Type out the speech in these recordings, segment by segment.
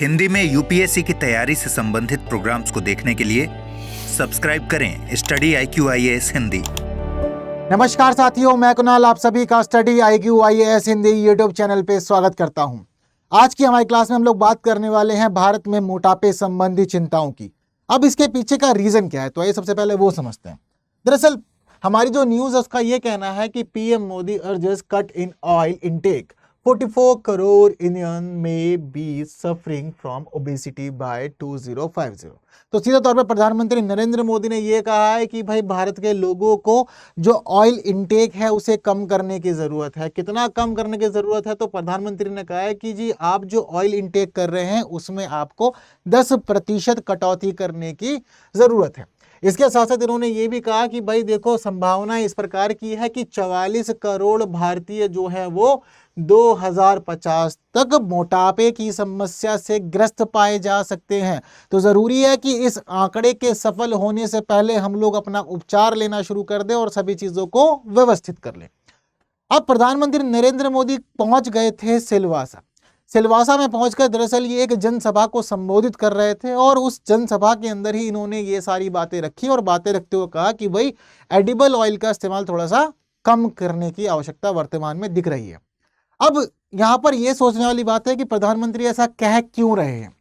हिंदी में यूपीएससी की तैयारी से संबंधित प्रोग्राम्स को देखने के लिए सब्सक्राइब करें स्टडी IQ-IAS हिंदी। नमस्कार साथियों, मैं कुणाल आप सभी का study IQ-IAS Hindi YouTube channel पे स्वागत करता हूं। आज की हमारी क्लास में हम लोग बात करने वाले हैं भारत में मोटापे संबंधी चिंताओं की। अब इसके पीछे का रीजन क्या है, तो आइए सबसे पहले वो समझते हैं। दरअसल हमारी जो न्यूज है उसका ये कहना है कि PM Modi urges cut in oil intake, 44 crore Indian में be suffering from obesity by 2050। तो सीधे तौर पर प्रधानमंत्री नरेंद्र मोदी ने यह कहा है कि भाई भारत के लोगों को जो ऑयल इनटेक है उसे कम करने की जरूरत है। कितना कम करने की जरूरत है, तो प्रधानमंत्री ने कहा है कि जी आप जो ऑयल इनटेक कर रहे हैं उसमें आपको 10% कटौती करने की जरूरत है। इसके साथ साथ इन्होंने ये भी कहा कि भाई देखो, संभावना इस प्रकार की है कि 44 करोड़ भारतीय जो है वो 2050 तक मोटापे की समस्या से ग्रस्त पाए जा सकते हैं। तो जरूरी है कि इस आंकड़े के सफल होने से पहले हम लोग अपना उपचार लेना शुरू कर दें और सभी चीजों को व्यवस्थित कर लें। अब प्रधानमंत्री नरेंद्र मोदी पहुंच गए थे सिलवासा में पहुंचकर दरअसल ये एक जनसभा को संबोधित कर रहे थे और उस जनसभा के अंदर ही इन्होंने ये सारी बातें रखी और बातें रखते हुए कहा कि भाई एडिबल ऑयल का इस्तेमाल थोड़ा सा कम करने की आवश्यकता वर्तमान में दिख रही है। अब यहां पर यह सोचने वाली बात है कि प्रधानमंत्री ऐसा कह क्यों रहे हैं।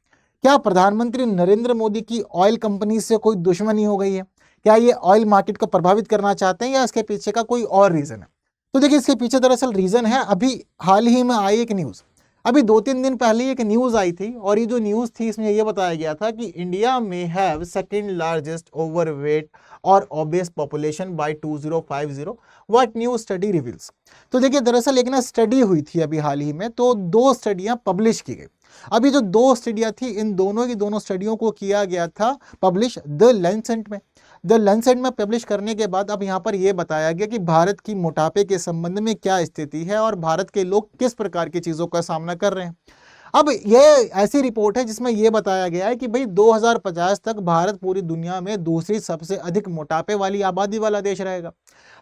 क्या प्रधानमंत्री नरेंद्र मोदी की ऑयल कंपनी से कोई दुश्मनी हो गई है? क्या ये ऑयल मार्केट को प्रभावित करना चाहते हैं या इसके पीछे का कोई और रीजन है? तो देखिए, इसके पीछे दरअसल रीजन है अभी हाल ही में आई एक न्यूज। अभी 2-3 दिन पहले एक न्यूज आई थी और ये जो न्यूज थी इसमें यह बताया गया था कि इंडिया में हैव सेकंड लार्जेस्ट ओवरवेट और obese population by 2050, what new study reveals. तो देखिए, दरअसल एक ना स्टडी हुई थी अभी हाल ही में, तो 2 स्टडियां पब्लिश की गई। अभी जो 2 स्टडियां थी, इन दोनों की दोनों स्टडियों को किया गया था पब्लिश द लैंसेट में पब्लिश करने के बाद अब यहाँ पर यह बताया गया कि भारत की मोटापे के संबंध में क्या स्थिति है और भारत के लोग किस प्रकार की चीजों का सामना कर रहे हैं। अब यह ऐसी रिपोर्ट है जिसमें यह बताया गया है कि भाई 2050 तक भारत पूरी दुनिया में दूसरी सबसे अधिक मोटापे वाली आबादी वाला देश रहेगा।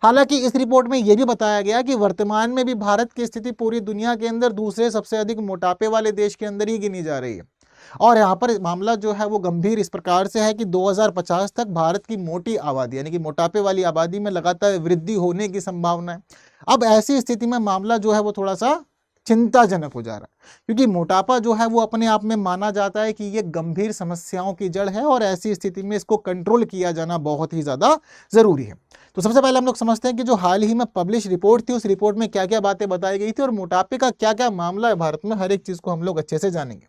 हालांकि इस रिपोर्ट में यह भी बताया गया कि वर्तमान में भी भारत की स्थिति पूरी दुनिया के अंदर दूसरे सबसे अधिक मोटापे वाले देश के अंदर ही गिनी जा रही है। और यहाँ पर मामला जो है वो गंभीर इस प्रकार से है कि 2050 तक भारत की मोटी आबादी यानी कि मोटापे वाली आबादी में लगातार वृद्धि होने की संभावना है। अब ऐसी स्थिति में मामला जो है वो थोड़ा सा चिंताजनक हो जा रहा है, क्योंकि मोटापा जो है वो अपने आप में माना जाता है कि ये गंभीर समस्याओं की जड़ है और ऐसी स्थिति में इसको कंट्रोल किया जाना बहुत ही ज्यादा जरूरी है। तो सबसे पहले हम लोग समझते हैं कि जो हाल ही में पब्लिश रिपोर्ट थी उस रिपोर्ट में क्या क्या बातें बताई गई थी और मोटापे का क्या क्या मामला है भारत में, हर एक चीज को हम लोग अच्छे से जानेंगे।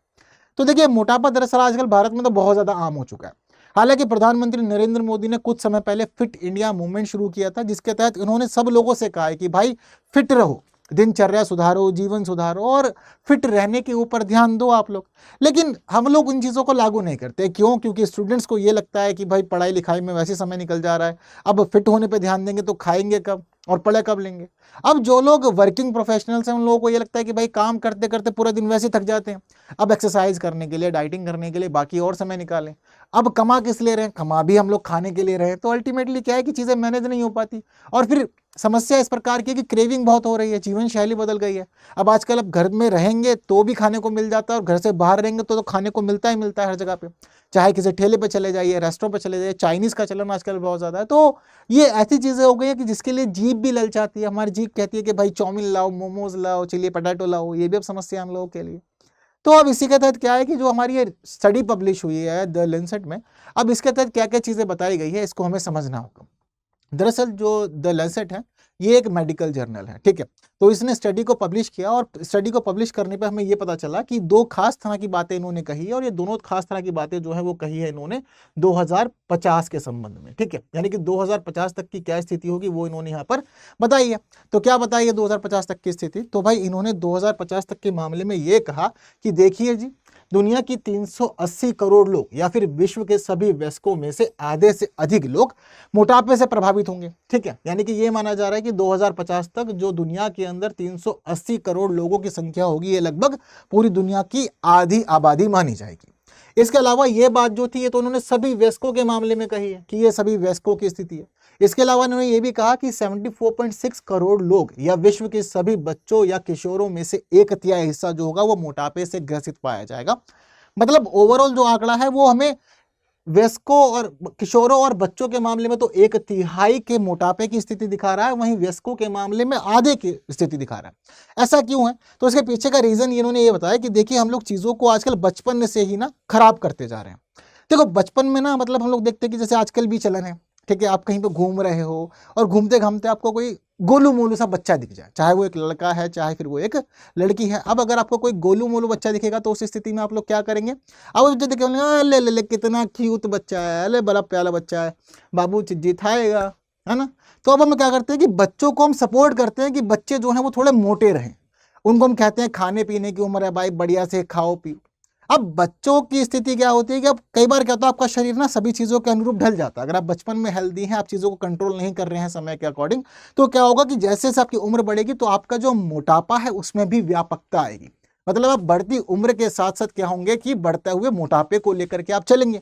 तो देखिए, मोटापा दरअसल आजकल भारत में तो बहुत ज्यादा आम हो चुका है। हालांकि प्रधानमंत्री नरेंद्र मोदी ने कुछ समय पहले फिट इंडिया मूवमेंट शुरू किया था, जिसके तहत उन्होंने सब लोगों से कहा है कि भाई फिट रहो, दिनचर्या सुधारो, जीवन सुधारो और फिट रहने के ऊपर ध्यान दो आप लोग। लेकिन हम लोग उन चीज़ों को लागू नहीं करते। क्यों? क्योंकि स्टूडेंट्स को ये लगता है कि भाई पढ़ाई लिखाई में वैसे समय निकल जा रहा है, अब फिट होने पे ध्यान देंगे तो खाएंगे कब और पढ़े कब लेंगे। अब जो लोग वर्किंग प्रोफेशनल्स हैं उन लोगों को ये लगता है कि भाई काम करते करते पूरा दिन वैसे थक जाते हैं, अब एक्सरसाइज करने के लिए, डाइटिंग करने के लिए बाकी और समय निकालें। अब कमा किस ले रहे हैं? कमा भी हम लोग खाने के लिए रहे हैं। तो अल्टीमेटली क्या है कि चीज़ें मैनेज नहीं हो पाती और फिर समस्या इस प्रकार की कि क्रेविंग बहुत हो रही है, जीवन शैली बदल गई है। अब आजकल अब घर में रहेंगे तो भी खाने को मिल जाता है और घर से बाहर रहेंगे तो खाने को मिलता ही मिलता है हर जगह पे। चाहे किसी ठेले पे चले जाइए, रेस्टोरेंट पे चले जाइए, चाइनीज का चलन आजकल बहुत ज्यादा है। तो ये ऐसी चीजें हो गई है कि जिसके लिए जीभ भी ललचाती है। हमारी जीभ कहती है कि भाई चाउमीन लाओ, मोमोज लाओ, चिली पटाटो लाओ। ये भी अब समस्या हम लोगों के लिए। तो अब इसी के तहत क्या है कि जो हमारी ये स्टडी पब्लिश हुई है द लैंसेट में, अब इसके तहत क्या क्या चीजें बताई गई है इसको हमें समझना होगा। दरअसल जो द लैंसेट है ये एक मेडिकल जर्नल है, ठीक है। तो इसने स्टडी को पब्लिश किया और स्टडी को पब्लिश करने पर हमें ये पता चला कि 2 खास तरह की बातें इन्होंने कही है और ये दोनों खास तरह की बातें जो है वो कही है इन्होंने 2050 के संबंध में, ठीक है। यानी कि 2050 तक की क्या स्थिति होगी वो इन्होंने यहाँ पर बताई है। तो क्या बताई है 2050 तक की स्थिति? तो भाई इन्होंने 2050 तक के मामले में ये कहा कि देखिए जी, दुनिया की 380 करोड़ लोग या फिर विश्व के सभी वयस्कों में से आधे से अधिक लोग मोटापे से प्रभावित होंगे, ठीक है। यानी कि ये माना जा रहा है कि 2050 तक जो दुनिया के अंदर 380 करोड़ लोगों की संख्या होगी, ये लगभग पूरी दुनिया की आधी आबादी मानी जाएगी। इसके अलावा ये बात जो थी ये तो उन्होंने सभी वयस्कों के मामले में कही है कि ये सभी वयस्कों की स्थिति है। इसके अलावा उन्होंने ये भी कहा कि 74.6 करोड़ लोग या विश्व के सभी बच्चों या किशोरों में से 1/3 हिस्सा जो होगा वो मोटापे से ग्रसित पाया जाएगा। मतलब ओवरऑल जो आंकड़ा है वो हमें वयस्कों और किशोरों और बच्चों के मामले में तो 1/3 के मोटापे की स्थिति दिखा रहा है, वहीं वयस्कों के मामले में आधे की स्थिति दिखा रहा है। ऐसा क्यों है? तो इसके पीछे का रीजन इन्होंने ये बताया कि देखिए हम लोग चीजों को आजकल बचपन से ही ना खराब करते जा रहे हैं। देखो बचपन में ना मतलब हम लोग देखते हैं कि जैसे आजकल भी चलन है, ठीक है, आप कहीं पे घूम रहे हो और घूमते घामते आपको कोई गोलू मोलू सा बच्चा दिख जाए, चाहे वो एक लड़का है चाहे फिर वो एक लड़की है। अब अगर आपको कोई गोलू मोलू बच्चा दिखेगा तो उस स्थिति में आप लोग क्या करेंगे? अब बच्चे देखे ले ले ले कितना क्यूट बच्चा है, अरे बड़ा प्यारा बच्चा है, बाबू चिज्जी खाएगा, है ना। तो अब हम क्या करते हैं कि बच्चों को हम सपोर्ट करते हैं कि बच्चे जो हैं वो थोड़े मोटे रहें। उनको हम कहते हैं खाने पीने की उम्र है भाई, बढ़िया से खाओ पियो। अब बच्चों की स्थिति क्या होती है कि अब कई बार क्या होता है आपका शरीर ना सभी चीज़ों के अनुरूप ढल जाता है। अगर आप बचपन में हेल्दी हैं, आप चीज़ों को कंट्रोल नहीं कर रहे हैं समय के अकॉर्डिंग, तो क्या होगा कि जैसे जैसे आपकी उम्र बढ़ेगी तो आपका जो मोटापा है उसमें भी व्यापकता आएगी। मतलब आप बढ़ती उम्र के साथ साथ क्या होंगे कि बढ़ते हुए मोटापे को लेकर के आप चलेंगे।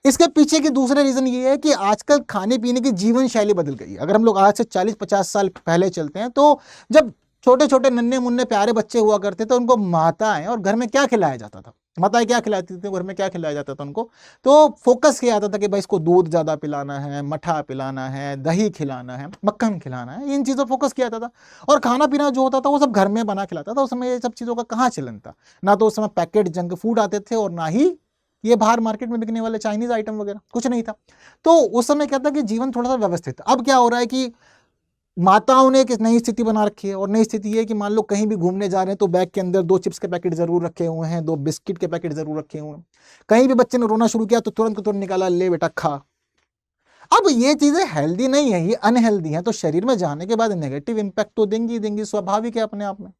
इसके पीछे की दूसरे रीजन ये है कि आजकल खाने पीने की जीवन शैली बदल गई है। अगर हम लोग आज से 40-50 साल पहले चलते हैं तो जब छोटे छोटे नन्हे मुन्ने प्यारे बच्चे हुआ करते थे उनको माताएं और घर में क्या खिलाया जाता था, माताएं क्या खिलाती थी घर में, क्या खिलाया जाता था उनको? तो फोकस किया जाता था कि भाई इसको दूध ज़्यादा पिलाना है, मठा पिलाना है, दही खिलाना है, मक्खन खिलाना है, इन चीज़ों फोकस किया जाता था। और खाना पीना जो होता था वो सब घर में बना खिलाता था। उस समय ये सब चीज़ों का कहाँ चलन था? ना तो उस समय पैकेट जंक फूड आते थे और ना ही ये बाहर मार्केट में बिकने वाले चाइनीज आइटम वगैरह, कुछ नहीं था। तो उस समय क्या था कि जीवन थोड़ा सा व्यवस्थित। अब क्या हो रहा है कि माताओं ने एक नई स्थिति बना रखी है, और नई स्थिति ये है कि मान लो कहीं भी घूमने जा रहे हैं तो बैग के अंदर 2 चिप्स के पैकेट जरूर रखे हुए हैं, 2 बिस्किट के पैकेट जरूर रखे हुए हैं। कहीं भी बच्चे ने रोना शुरू किया तो तुरंत तुरंत निकाला, ले बेटा खा। अब ये चीजें हेल्दी नहीं है, ये अनहेल्दी है, तो शरीर में जाने के बाद नेगेटिव इंपैक्ट तो देंगी देंगी, स्वाभाविक है अपने आप में।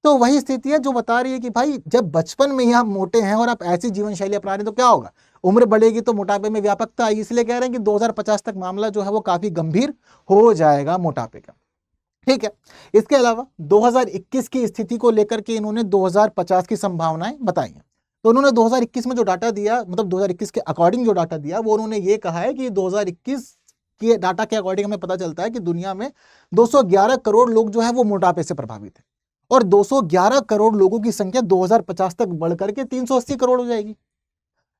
तो वही स्थिति है जो बता रही है कि भाई जब बचपन में ही आप मोटे हैं और आप ऐसी जीवन शैली अपना रहे हैं तो क्या होगा? उम्र बढ़ेगी तो मोटापे में व्यापकता आएगी। इसलिए कह रहे हैं कि 2050 तक मामला जो है वो काफी गंभीर हो जाएगा मोटापे का। ठीक है, इसके अलावा 2021 की स्थिति को लेकर के इन्होंने 2050 की संभावनाएं बताई हैं। तो उन्होंने 2021 में जो डाटा दिया, मतलब 2021 के अकॉर्डिंग जो डाटा दिया, वो उन्होंने ये कहा है कि 2021 के डाटा के अकॉर्डिंग हमें पता चलता है कि दुनिया में 211 करोड़ लोग जो है वो मोटापे से प्रभावित है, और 211 करोड़ लोगों की संख्या 2050 तक बढ़कर के 380 करोड़ हो जाएगी।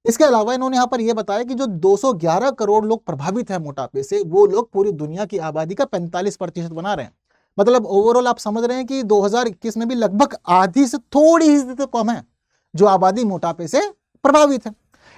इसके अलावा इन्होंने यहाँ पर यह बताया कि जो 211 करोड़ लोग प्रभावित हैं मोटापे से, वो लोग पूरी दुनिया की आबादी का 45% बना रहे हैं। मतलब ओवरऑल आप समझ रहे हैं कि 2021 में भी लगभग आधी से थोड़ी ही तो कम है जो आबादी मोटापे से प्रभावित है।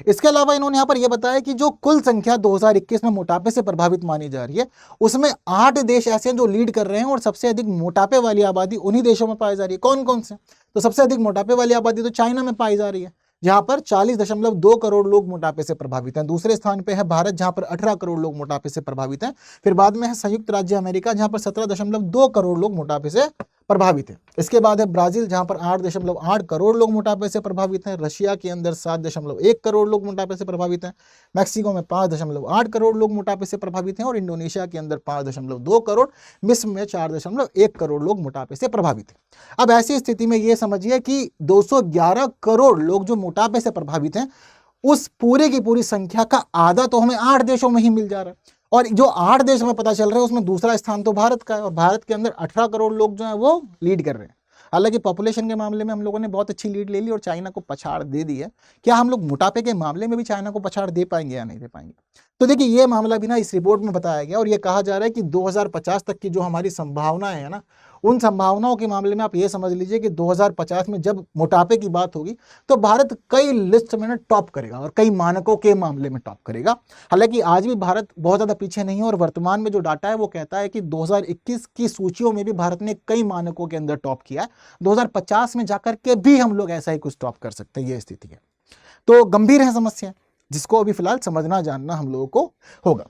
इसके अलावा इन्होंने यहाँ पर यह बताया कि जो कुल संख्या 2021 में मोटापे से प्रभावित मानी जा रही है, उसमें 8 देश ऐसे हैं जो लीड कर रहे हैं, और सबसे अधिक मोटापे वाली आबादी उन्हीं देशों में पाई जा रही है। कौन कौन से? तो सबसे अधिक मोटापे वाली आबादी तो चाइना में पाई जा रही है, जहां पर 40.2 करोड़ लोग मोटापे से प्रभावित हैं। दूसरे स्थान पे है भारत, जहां पर 18 करोड़ लोग मोटापे से प्रभावित हैं। फिर बाद में है संयुक्त राज्य अमेरिका, जहां पर 17.2 करोड़ लोग मोटापे से प्रभावित हैं। इसके बाद है ब्राजील, जहां पर 8.8 करोड़ लोग मोटापे से प्रभावित हैं। रशिया के अंदर 7.1 करोड़ लोग मोटापे से प्रभावित हैं। मैक्सिको में 5.8 करोड़ लोग मोटापे से प्रभावित हैं, और इंडोनेशिया के अंदर 5.2 करोड़, मिस्र में 4.1 करोड़ लोग मोटापे से प्रभावित हैं। अब ऐसी स्थिति में यह समझिए कि 211 करोड़ लोग जो मोटापे से प्रभावित हैं, उस पूरे की पूरी संख्या का आधा तो हमें 8 देशों में ही मिल जा रहा है, और जो 8 देश हमें पता चल रहा है उसमें दूसरा स्थान तो भारत का है, और भारत के अंदर 18 करोड़ लोग जो है वो लीड कर रहे हैं। हालांकि पॉपुलेशन के मामले में हम लोगों ने बहुत अच्छी लीड ले ली और चाइना को पछाड़ दे दी है। क्या हम लोग मोटापे के मामले में भी चाइना को पछाड़ दे पाएंगे या नहीं दे पाएंगे? तो देखिए ये मामला भी ना इस रिपोर्ट में बताया गया, और ये कहा जा रहा है कि 2050 तक की जो हमारी संभावनाएं है ना, उन संभावनाओं के मामले में आप ये समझ लीजिए कि 2050 में जब मोटापे की बात होगी तो भारत कई लिस्ट में ना टॉप करेगा, और कई मानकों के मामले में टॉप करेगा। हालांकि आज भी भारत बहुत ज़्यादा पीछे नहीं है, और वर्तमान में जो डाटा है वो कहता है कि 2021 की सूचियों में भी भारत ने कई मानकों के अंदर टॉप किया है। 2050 में जाकर के भी हम लोग ऐसा ही कुछ टॉप कर सकते हैं, ये स्थिति है। तो गंभीर है समस्या, जिसको अभी फिलहाल समझना जानना हम लोगों को होगा।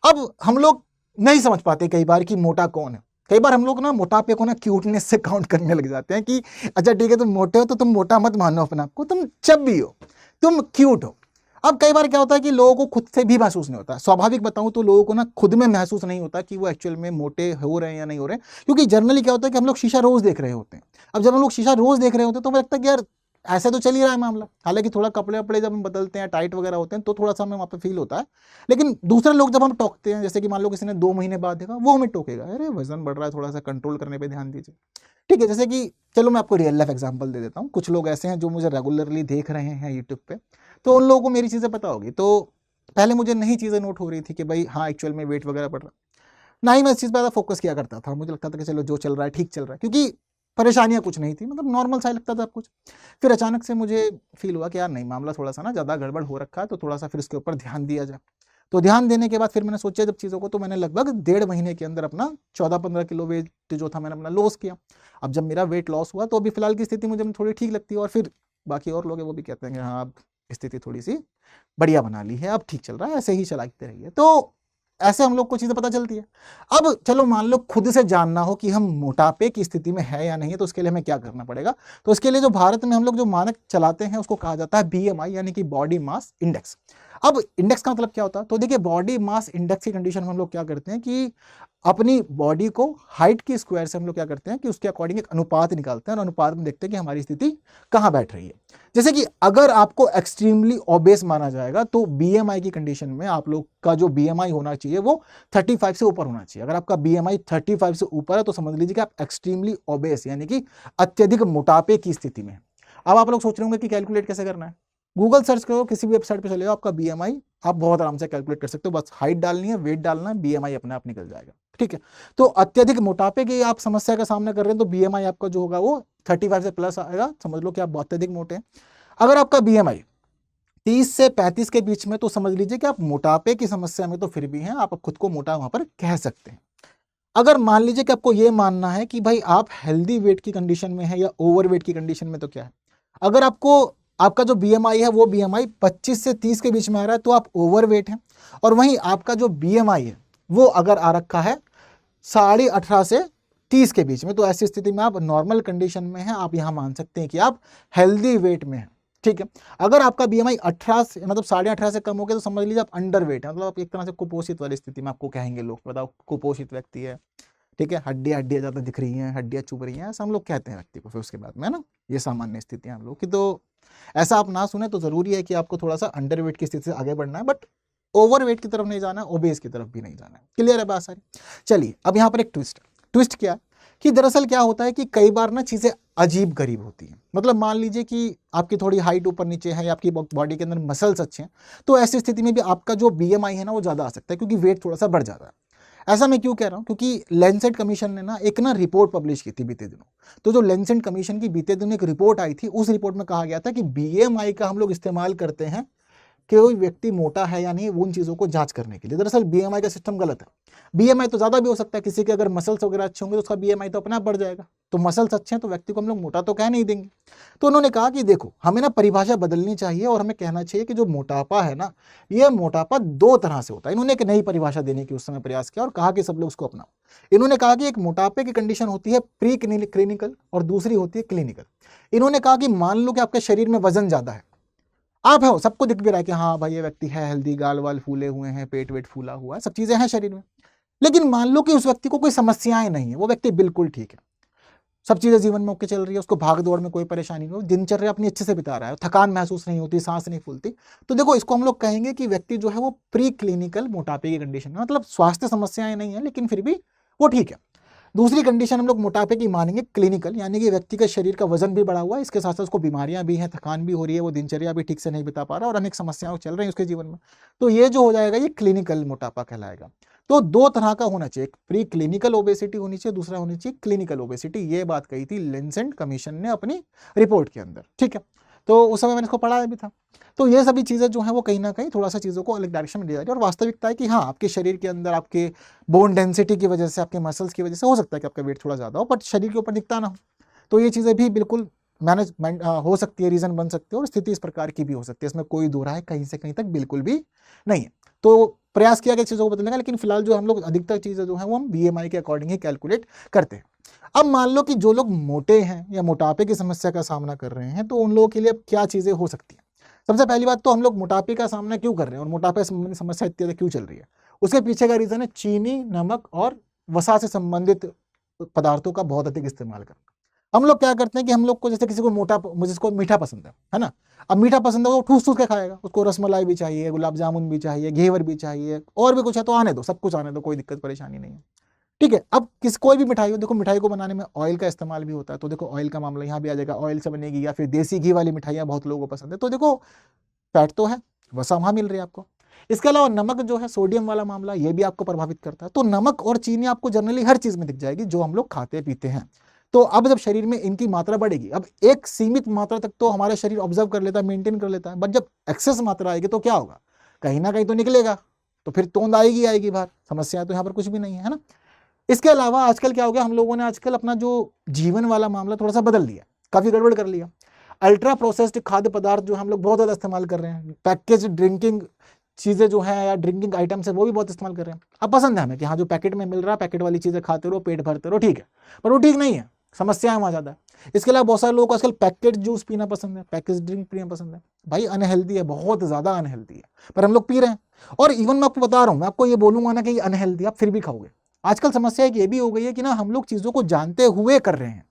अब हम लोग नहीं समझ पाते कई बार कि मोटा कौन है। कई बार हम लोग ना मोटापे को ना क्यूटनेस से काउंट करने लग जाते हैं कि अच्छा ठीक है तुम मोटे हो तो तुम मोटा मत मानो अपने आप को, तुम चब्बी हो, तुम क्यूट हो। अब कई बार क्या होता है कि लोगों को खुद से भी महसूस नहीं होता। स्वाभाविक बताऊं तो लोगों को ना खुद में महसूस नहीं होता कि वो एक्चुअल में मोटे हो रहे हैं या नहीं हो रहे हैं, क्योंकि जनरली क्या होता है कि हम लोग शीशा रोज देख रहे होते हैं। अब जब हम लोग शीशा रोज देख रहे होते हैं तो हमें लगता है कि यार ऐसे तो चल ही रहा है मामला। हालांकि थोड़ा कपड़े वपड़े जब हम बदलते हैं, टाइट वगैरह होते हैं, तो थोड़ा सा हमें वहाँ पे फील होता है। लेकिन दूसरे लोग जब हम टोकते हैं, जैसे कि मान लो किसी ने 2 महीने बाद देखा, वो हमें टोकेगा, अरे वजन बढ़ रहा है, थोड़ा सा कंट्रोल करने पे ध्यान दीजिए। ठीक है, जैसे कि चलो मैं आपको रियल लाइफ एग्जांपल दे देता हूँ। कुछ लोग ऐसे हैं जो मुझे रेगुलरली देख रहे हैं यूट्यूब पे, तो उन लोगों को मेरी चीज़ें पता होगी। तो पहले मुझे नहीं चीज़ें नोट हो रही थी कि भाई हाँ एक्चुअल में वेट वगैरह बढ़ रहा, ना ही मैं इस चीज़ पर ज़्यादा फोकस किया करता था। मुझे लगता था कि चलो जो चल रहा है ठीक चल रहा है, क्योंकि परेशानियां कुछ नहीं थी, मतलब नॉर्मल सा ही लगता था सब कुछ। फिर अचानक से मुझे फील हुआ कि यार नहीं, मामला थोड़ा सा ना ज़्यादा गड़बड़ हो रखा है, तो थोड़ा सा फिर इसके ऊपर ध्यान दिया जाए। तो ध्यान देने के बाद फिर मैंने सोचा जब चीज़ों को, तो मैंने लगभग 1.5 महीने के अंदर अपना 14-15 किलो वेट जो था मैंने अपना लॉस किया। अब जब मेरा वेट लॉस हुआ, तो अभी फिलहाल की स्थिति मुझे थोड़ी ठीक लगती है, और फिर बाकी और लोग हैं वो भी कहते हैं कि हाँ अब स्थिति थोड़ी सी बढ़िया बना ली है, अब ठीक चल रहा है, ऐसे ही चलाते रहिए। तो ऐसे हम लोग को चीज़ें पता चलती है। अब चलो मान लो खुद से जानना हो कि हम मोटापे की स्थिति में है या नहीं है, तो उसके लिए हमें क्या करना पड़ेगा। तो इसके लिए जो भारत में हम लोग जो मानक चलाते हैं उसको कहा जाता है BMI, यानी कि बॉडी मास इंडेक्स। अब इंडेक्स का मतलब क्या होता है, तो देखिए बॉडी मास इंडेक्स की कंडीशन में हम लोग क्या करते हैं कि अपनी बॉडी को हाइट की स्क्वायर से हम लोग क्या करते हैं कि उसके अकॉर्डिंग एक अनुपात निकालते हैं, और अनुपात में देखते हैं कि हमारी स्थिति कहाँ बैठ रही है। जैसे कि अगर आपको एक्सट्रीमली ओबेस माना जाएगा, तो BMI की कंडीशन में आप लोग का जो BMI होना चाहिए वो 35 से ऊपर होना चाहिए। अगर आपका BMI 35 से ऊपर है, तो समझ लीजिए कि आप एक्सट्रीमली ओबेस यानी कि अत्यधिक मोटापे की स्थिति में है। अब आप लोग सोच रहे होंगे कि कैलकुलेट कैसे करना है। गूगल सर्च करो, किसी भी वेबसाइट पे चले जाओ, आपका BMI आप बहुत आराम से कैलकुलेट कर सकते हो। बस हाइट डालनी है, वेट डालना है, BMI अपने आप निकल जाएगा। ठीक है, तो अत्यधिक मोटापे की आप समस्या का सामना कर रहे हैं, तो BMI आपका जो होगा वो 35 से प्लस आएगा, समझ लो कि आप बहुत अत्यधिक मोटे हैं। अगर आपका BMI 30 से 35 के बीच में, तो समझ लीजिए कि आप मोटापे की समस्या में तो फिर भी हैं, आप खुद को मोटा वहां पर कह सकते हैं। अगर मान लीजिए कि आपको यह मानना है कि भाई आप हेल्दी वेट की कंडीशन में है या ओवरवेट की कंडीशन में, तो क्या है, अगर आपको आपका जो BMI है वो BMI 25 से 30 के बीच में आ रहा है, तो आप ओवरवेट हैं। और वहीं आपका जो BMI है वो अगर आ रखा है 18.5 से 30 के बीच में, तो ऐसी स्थिति में आप नॉर्मल कंडीशन में हैं, आप यहां मान सकते हैं कि आप हेल्दी वेट में हैं। ठीक है, अगर आपका BMI 18 से मतलब 18.5 से कम हो गया, तो समझ लीजिए आप अंडर वेट है, मतलब आप एक तरह से कुपोषित वाली स्थिति में आपको कहेंगे लोग, बताओ कुपोषित व्यक्ति है। ठीक है, हड्डियां हड्डियां ज्यादा दिख रही हैं, हड्डियां चुभ रही हैं, ऐसा हम लोग कहते हैं व्यक्ति को। फिर उसके बाद में ना ये सामान्य स्थिति है हम लोग की। तो ऐसा आप ना सुने तो जरूरी है कि आपको थोड़ा सा अंडर वेट की स्थिति से आगे बढ़ना है, बट ओवर वेट की तरफ नहीं जाना है, ओबेस की तरफ भी नहीं जाना है। क्लियर है बात सारी। चलिए, अब यहाँ पर एक ट्विस्ट क्या है कि दरअसल क्या होता है कि कई बार ना चीजें अजीब गरीब होती हैं। मतलब मान लीजिए कि आपकी थोड़ी हाइट ऊपर नीचे है, या आपकी बॉडी के अंदर मसल्स अच्छे हैं, तो ऐसी स्थिति में भी आपका जो BMI है ना वो ज्यादा आ सकता है, क्योंकि वेट थोड़ा सा बढ़ जाता है। ऐसा मैं क्यों कह रहा हूं, क्योंकि लैंसेट कमीशन ने ना एक ना रिपोर्ट पब्लिश की थी बीते दिनों। तो जो लैंसेट कमीशन की बीते दिनों एक रिपोर्ट आई थी, उस रिपोर्ट में कहा गया था कि BMI का हम लोग इस्तेमाल करते हैं कि कोई व्यक्ति मोटा है या नहीं, उन चीजों को जांच करने के लिए। दरअसल BMI का सिस्टम गलत है। BMI तो ज्यादा भी हो सकता है, किसी के अगर मसल्स वगैरह अच्छे होंगे तो उसका BMI तो अपने आप बढ़ जाएगा। तो मसल्स अच्छे हैं तो व्यक्ति को हम लोग मोटा तो कह नहीं देंगे। तो उन्होंने कहा कि देखो, हमें ना परिभाषा बदलनी चाहिए, और हमें कहना चाहिए कि जो मोटापा है ना, ये मोटापा 2 तरह से होता है। इन्होंने एक नई परिभाषा देने की उस समय प्रयास किया और कहा कि सब लोग उसको अपनाओ। इन्होंने कहा कि एक मोटापे की कंडीशन होती है प्री क्लिनिकल और दूसरी होती है क्लिनिकल। इन्होंने कहा कि मान लो कि आपके शरीर में वजन ज्यादा है, आप हो, सबको दिख भी रहा है कि हाँ भाई ये व्यक्ति है हेल्दी, गाल वाल फूले हुए हैं, पेट वेट फूला हुआ है, सब चीजें हैं शरीर में। लेकिन मान लो कि उस व्यक्ति को कोई समस्याएं नहीं है, वो व्यक्ति बिल्कुल ठीक है, सब चीजें जीवन में ओके चल रही है, उसको भाग दौड़ में कोई परेशानी नहीं हो, दिनचर्या अपनी अच्छे से बिता रहा है, थकान महसूस नहीं होती, सांस नहीं फूलती, तो देखो इसको हम लोग कहेंगे कि व्यक्ति जो है वो प्री क्लिनिकल मोटापे की कंडीशन में, मतलब स्वास्थ्य समस्याएं नहीं है लेकिन फिर भी वो ठीक है। दूसरी कंडीशन हम लोग मोटापे की मानेंगे क्लिनिकल, यानी कि व्यक्ति के शरीर का वजन भी बढ़ा हुआ है, इसके साथ साथ उसको बीमारियां भी हैं, थकान भी हो रही है, वो दिनचर्या भी ठीक से नहीं बिता पा रहा और अनेक समस्याएं चल रही हैं उसके जीवन में। तो ये जो हो जाएगा ये क्लिनिकल मोटापा कहलाएगा। तो 2 तरह का होना चाहिए, एक प्री क्लिनिकल ओबेसिटी होनी चाहिए, दूसरा होनी चाहिए क्लिनिकल ओबेसिटी। ये बात कही थी लैंसेट कमीशन ने अपनी रिपोर्ट के अंदर। ठीक है, तो उस समय मैंने इसको पढ़ा भी था। तो ये सभी चीज़ें जो हैं वो कहीं ना कहीं थोड़ा सा चीज़ों को अलग डायरेक्शन में ले जा रही है, और वास्तविकता है कि हाँ आपके शरीर के अंदर आपके बोन डेंसिटी की वजह से, आपके मसल्स की वजह से हो सकता है कि आपका वेट थोड़ा ज़्यादा हो, बट शरीर के ऊपर दिखता ना हो। तो ये चीज़ें भी बिल्कुल मैनेजमेंट हो सकती है, रीज़न बन सकती है, और स्थिति इस प्रकार की भी हो सकती है, इसमें कोई दो राय कहीं से कहीं तक बिल्कुल भी नहीं है। तो प्रयास किया गया चीज़ों को बदलने का, लेकिन फिलहाल जो हम लोग अधिकतर चीज़ें जो है वो हम BMI के अकॉर्डिंग ही कैलकुलेट करते हैं। अब मान लो कि जो लोग मोटे हैं या मोटापे की समस्या का सामना कर रहे हैं, तो उन लोगों के लिए अब क्या चीज़ें हो सकती हैं। सबसे पहली बात तो हम लोग मोटापे का सामना क्यों कर रहे हैं और मोटापे संबंधी समस्या इतनी ज़्यादा क्यों चल रही है, उसके पीछे का रीज़न है चीनी, नमक और वसा से संबंधित पदार्थों का बहुत अधिक इस्तेमाल करना। हम लोग क्या करते हैं कि हम लोग को जैसे किसी को जिसको मीठा पसंद है ना, अब मीठा पसंद है वो ठूस ठूस के खाएगा, उसको रसमलाई भी चाहिए, गुलाब जामुन भी चाहिए, घेवर भी चाहिए, और भी कुछ है तो आने दो, सब कुछ आने दो, कोई दिक्कत परेशानी नहीं है। ठीक है, अब कोई भी मिठाई हो, देखो मिठाई को बनाने में ऑयल का इस्तेमाल भी होता है, तो देखो ऑयल का मामला यहाँ भी आ जाएगा, ऑयल से बनेगी, या फिर देसी घी वाली मिठाइयाँ बहुत लोगों को पसंद है, तो देखो फैट तो है, वसा वहाँ मिल रही है आपको। इसके अलावा नमक जो है, सोडियम वाला मामला, ये भी आपको प्रभावित करता है। तो नमक और चीनी आपको जनरली हर चीज में दिख जाएगी जो हम लोग खाते पीते हैं। तो अब जब शरीर में इनकी मात्रा बढ़ेगी, अब एक सीमित मात्रा तक तो हमारा शरीर ऑब्जर्व कर लेता है, मेंटेन कर लेता है, बट जब एक्सेस मात्रा आएगी तो क्या होगा, कहीं ना कहीं तो निकलेगा, तो फिर तोंद आएगी बाहर। समस्या तो यहाँ पर कुछ भी नहीं है ना। इसके अलावा आजकल क्या हो गया, हम लोगों ने आजकल अपना जो जीवन वाला मामला थोड़ा सा बदल लिया, काफी गड़बड़ कर लिया। अल्ट्रा प्रोसेस्ड खाद्य पदार्थ जो हम लोग बहुत ज्यादा इस्तेमाल कर रहे हैं, पैकेज ड्रिंकिंग चीजें जो है या ड्रिंकिंग आइटम्स है वो भी बहुत इस्तेमाल कर रहे हैं। अब पसंद है हमें कि हाँ जो पैकेट में मिल रहा है, पैकेट वाली चीजें खाते रहो, पेट भरते रहो, ठीक है, पर वो ठीक नहीं है, समस्या है वहाँ ज्यादा है। इसके अलावा बहुत सारे लोगों को आजकल पैकेट जूस पीना पसंद है, पैकेज ड्रिंक पीना पसंद है, भाई अनहेल्दी है, बहुत ज्यादा अनहेल्दी है, पर हम लोग पी रहे हैं। और इवन मैं आपको बता रहा हूँ, मैं आपको ये बोलूंगा ना कि ये अनहेल्दी, आप फिर भी खाओगे। आजकल समस्या एक ये भी हो गई है कि ना हम लोग चीजों को जानते हुए कर रहे हैं।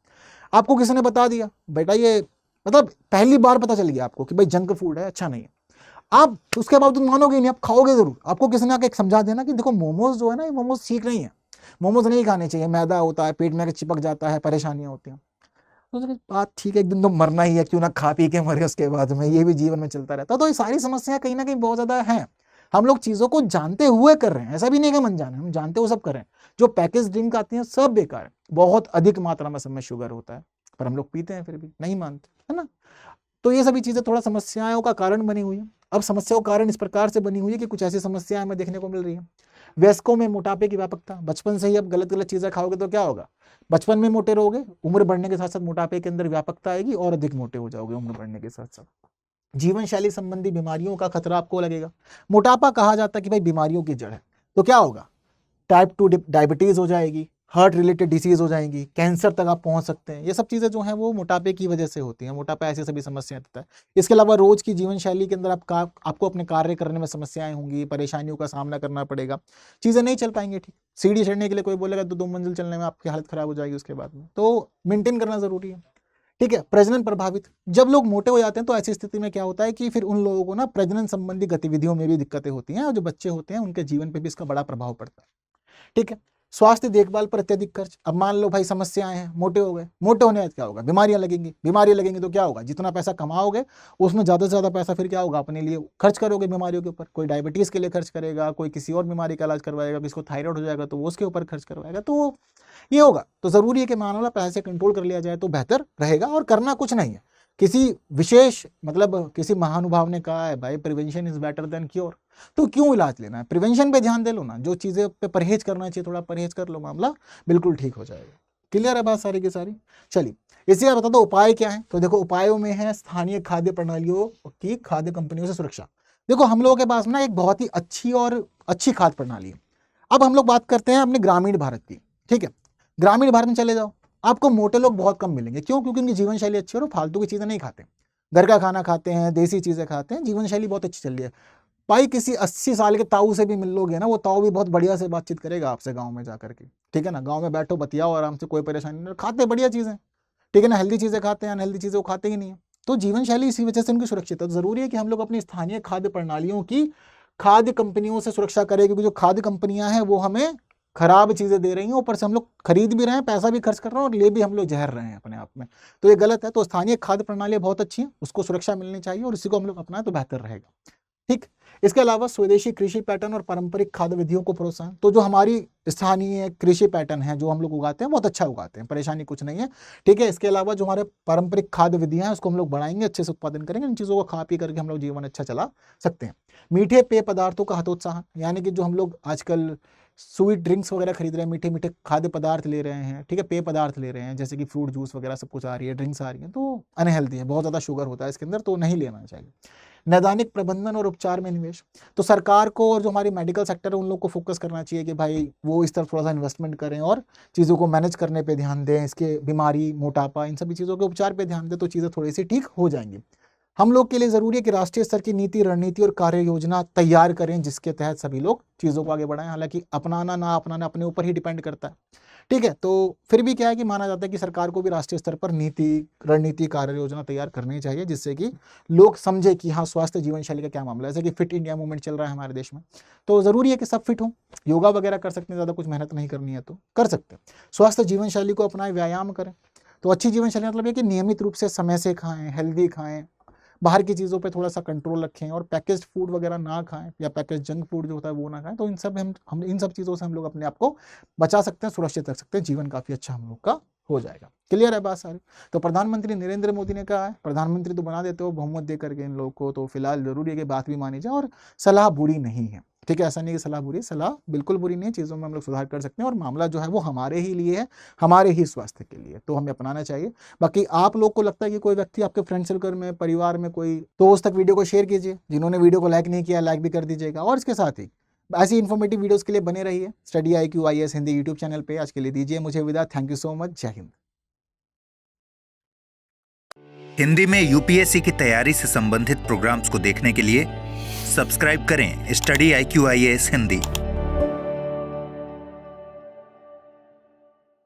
आपको किसी ने बता दिया बेटा ये, मतलब पहली बार पता चल गया आपको कि भाई जंक फूड है, अच्छा नहीं है, आप उसके बावजूद मानोगे नहीं, आप खाओगे जरूर। आपको किसी ने आके समझा देना कि देखो मोमोज जो है ना, ये मोमोज ठीक नहीं है, मोमोज नहीं खाने चाहिए, मैदा होता है, पेट में चिपक जाता है, परेशानियां होती हैं। तो बात ठीक है, एक दिन तो मरना ही है, क्यों ना खा पी के मरे उसके बाद में, ये भी जीवन में चलता रहता है। तो ये सारी समस्याएं कहीं ना कहीं बहुत ज्यादा हैं। हम लोग चीजों को जानते हुए कर रहे हैं, ऐसा भी नहीं कि मन जाने, हम जानते हुए सब कर रहे हैं। जो पैकेज ड्रिंक आती है सब बेकार है, बहुत अधिक मात्रा में सब में शुगर होता है, पर हम लोग पीते हैं, फिर भी नहीं मानते, है ना। तो ये सभी चीजें थोड़ा समस्याओं का कारण बनी हुई है। अब समस्याओं का कारण इस प्रकार से बनी हुई है कि कुछ ऐसी समस्याएं हमें देखने को मिल रही है। वयस्कों में मोटापे की व्यापकता, बचपन से ही अब गलत गलत चीजें खाओगे तो क्या होगा, बचपन में मोटे रहोगे, उम्र बढ़ने के साथ साथ मोटापे के अंदर व्यापकता आएगी और अधिक मोटे हो जाओगे उम्र बढ़ने के साथ साथ। जीवन शैली संबंधी बीमारियों का खतरा आपको लगेगा। मोटापा कहा जाता है कि भाई बीमारियों की जड़ है, तो क्या होगा, टाइप 2 डायबिटीज हो जाएगी, हार्ट रिलेटेड डिसीज हो जाएंगी, कैंसर तक आप पहुंच सकते हैं। ये सब चीजें जो हैं वो मोटापे की वजह से होती हैं। मोटापा ऐसी सभी समस्याएं देता है। इसके अलावा रोज की जीवन शैली के अंदर आपको अपने कार्य करने में समस्याएं होंगी, परेशानियों का सामना करना पड़ेगा, चीजें नहीं चल पाएंगी ठीक। सीढ़ी चढ़ने के लिए कोई बोलेगा तो 2 मंजिल चलने में आपकी हालत खराब हो जाएगी उसके बाद में, तो मेंटेन करना जरूरी है। ठीक है, प्रजनन प्रभावित, जब लोग मोटे हो जाते हैं तो ऐसी स्थिति में क्या होता है कि फिर उन लोगों को ना प्रजनन संबंधी गतिविधियों में भी दिक्कतें होती हैं, और जो बच्चे होते हैं उनके जीवन पे भी इसका बड़ा प्रभाव पड़ता है। ठीक है, स्वास्थ्य देखभाल पर अत्यधिक खर्च। अब मान लो भाई समस्याएं हैं, मोटे हो गए, मोटे होने से क्या होगा, बीमारियां लगेंगी, बीमारियां लगेंगी तो क्या होगा, जितना पैसा कमाओगे उसमें ज्यादा से ज्यादा पैसा फिर क्या होगा, अपने लिए खर्च करोगे बीमारियों के ऊपर। कोई डायबिटीज के लिए खर्च करेगा, कोई किसी और बीमारी का इलाज करवाएगा, किसी को थायराइड हो जाएगा तो वो उसके ऊपर खर्च करवाएगा, तो ये होगा। तो जरूरी है कि मामला पैसे कंट्रोल कर लिया जाए तो बेहतर रहेगा। और करना कुछ नहीं है, किसी विशेष मतलब किसी महानुभाव ने कहा है भाई prevention is better than cure, तो क्यों इलाज लेना है, प्रिवेंशन पे ध्यान दे लो ना, जो चीजें पे परहेज करना चाहिए थोड़ा परहेज कर लो, मामला बिल्कुल ठीक हो जाएगा। क्लियर है बात सारी की सारी। चलिए इसी बात बता दो उपाय क्या है। तो देखो उपायों में है स्थानीय खाद्य प्रणालियों की खाद्य कंपनियों से सुरक्षा। देखो हम लोगों के पास ना एक बहुत ही अच्छी खाद्य प्रणाली है। अब हम लोग बात करते हैं अपने ग्रामीण भारत की। ठीक है, ग्रामीण भारत में चले जाओ, आपको मोटे लोग बहुत कम मिलेंगे। क्यों? क्योंकि उनकी जीवन शैली अच्छी है और फालतू की चीजें नहीं खाते, घर का खाना खाते हैं, देसी चीजें खाते हैं, जीवन शैली बहुत अच्छी चल रही है। भाई किसी 80 साल के ताऊ से भी मिल लोगे ना, वो ताऊ भी बहुत बढ़िया से बातचीत करेगा आपसे गांव में जाकर के। ठीक है ना, गांव में बैठो बतियाओ आराम से, कोई परेशानी नहीं, खाते बढ़िया चीजें। ठीक है ना, हेल्दी चीजें खाते हैं, अनहेल्दी चीजें वो खाते ही नहीं है। तो जीवन शैली इसी वजह से उनकी सुरक्षित है। तो जरूरी है कि हम लोग अपनी स्थानीय खाद्य प्रणालियों की खाद्य कंपनियों से सुरक्षा करें, क्योंकि जो खाद्य कंपनियां हैं वो हमें खराब चीजें दे रही हैं, ऊपर से हम लोग खरीद भी रहे हैं, पैसा भी खर्च कर रहे हैं और ले भी हम लोग जहर रहे हैं अपने आप में, तो ये गलत है। तो स्थानीय खाद्य प्रणाली बहुत अच्छी है, उसको सुरक्षा मिलनी चाहिए और इसी को हम लोग अपनाएं तो बेहतर रहेगा। ठीक, इसके अलावा स्वदेशी कृषि पैटर्न और पारंपरिक खाद्य विधियों को प्रोत्साहन। तो जो हमारी स्थानीय कृषि पैटर्न है जो हम लोग उगाते हैं बहुत अच्छा उगाते हैं, परेशानी कुछ नहीं है। ठीक है, इसके अलावा जो हमारे पारंपरिक खाद्य विधियां हैं उसको हम लोग बढ़ाएंगे, अच्छे से उत्पादन करेंगे, इन चीज़ों को खा पी करके हम लोग जीवन अच्छा चला सकते हैं। मीठे पेय पदार्थों का हतोत्साहन, यानी कि जो हम लोग आजकल स्वीट ड्रिंक्स वगैरह खरीद रहे हैं, मीठे मीठे खाद्य पदार्थ ले रहे हैं, ठीक है, पेय पदार्थ ले रहे हैं, जैसे कि फ्रूट जूस वगैरह सब कुछ आ रही है, ड्रिंक्स आ रही है, तो अनहेल्दी है, बहुत ज़्यादा शुगर होता है इसके अंदर, तो नहीं लेना चाहिए। नैदानिक प्रबंधन और उपचार में निवेश, तो सरकार को और जो हमारी मेडिकल सेक्टर है उन लोग को फोकस करना चाहिए कि भाई वो इस तरफ थोड़ा सा इन्वेस्टमेंट करें और चीज़ों को मैनेज करने पे ध्यान दें, इसके बीमारी मोटापा इन सभी चीज़ों के उपचार पे ध्यान दें, तो चीज़ें थोड़ी सी ठीक हो जाएंगी। हम लोग के लिए जरूरी है कि राष्ट्रीय स्तर की नीति, रणनीति और कार्य योजना तैयार करें, जिसके तहत सभी लोग चीजों को आगे बढ़ाएं। हालांकि अपनाना ना अपनाना अपने ऊपर ही डिपेंड करता है, ठीक है। तो फिर भी क्या है कि माना जाता है कि सरकार को भी राष्ट्रीय स्तर पर नीति, रणनीति, कार्य योजना तैयार करनी चाहिए, जिससे कि लोग समझे कि हाँ, स्वास्थ्य जीवन शैली का क्या मामला है। जैसे कि फिट इंडिया मूवमेंट चल रहा है हमारे देश में, तो जरूरी है कि सब फिट हो, योगा वगैरह कर सकते हैं, ज्यादा कुछ मेहनत नहीं करनी है तो कर सकते हैं। स्वास्थ्य जीवन शैली को अपनाएं, व्यायाम करें। तो अच्छी जीवन शैली मतलब ये कि नियमित रूप से समय से खाएं, हेल्दी खाएं, बाहर की चीज़ों पे थोड़ा सा कंट्रोल रखें, और पैकेज्ड फूड वगैरह ना खाएं, या पैकेज जंक फूड जो होता है वो ना खाएं। तो इन सब हम इन सब चीज़ों से हम लोग अपने आप को बचा सकते हैं, सुरक्षित रख सकते हैं, जीवन काफ़ी अच्छा हम लोग का हो जाएगा। क्लियर है बात सारी? तो प्रधानमंत्री नरेंद्र मोदी ने कहा है, प्रधानमंत्री तो बना देते हो बहुमत दे करके इन लोगों को, तो फिलहाल जरूरी है कि बात भी मानी जाए, और सलाह बुरी नहीं है, ठीक है। ऐसा नहीं कि सलाह बुरी, सलाह बिल्कुल बुरी नहीं है, चीज़ों में हम लोग सुधार कर सकते हैं, और मामला जो है वो हमारे ही लिए है, हमारे ही स्वास्थ्य के लिए, तो हमें अपनाना चाहिए। बाकी आप लोग को लगता है कि कोई व्यक्ति आपके फ्रेंड सर्कल में, परिवार में कोई, तो उस तक वीडियो को शेयर कीजिए। जिन्होंने वीडियो को लाइक नहीं किया, लाइक भी कर दीजिएगा। और इसके साथ ही ऐसी इन्फॉर्मेटिव वीडियोस के लिए बने रहिए study IQ IAS Hindi YouTube channel पे। आज के लिए दीजिए मुझे विदा। Thank you so much. जय हिंद। हिंदी में यूपीएससी की तैयारी से संबंधित प्रोग्राम्स को देखने के लिए सब्सक्राइब करें स्टडी IQ IAS हिंदी।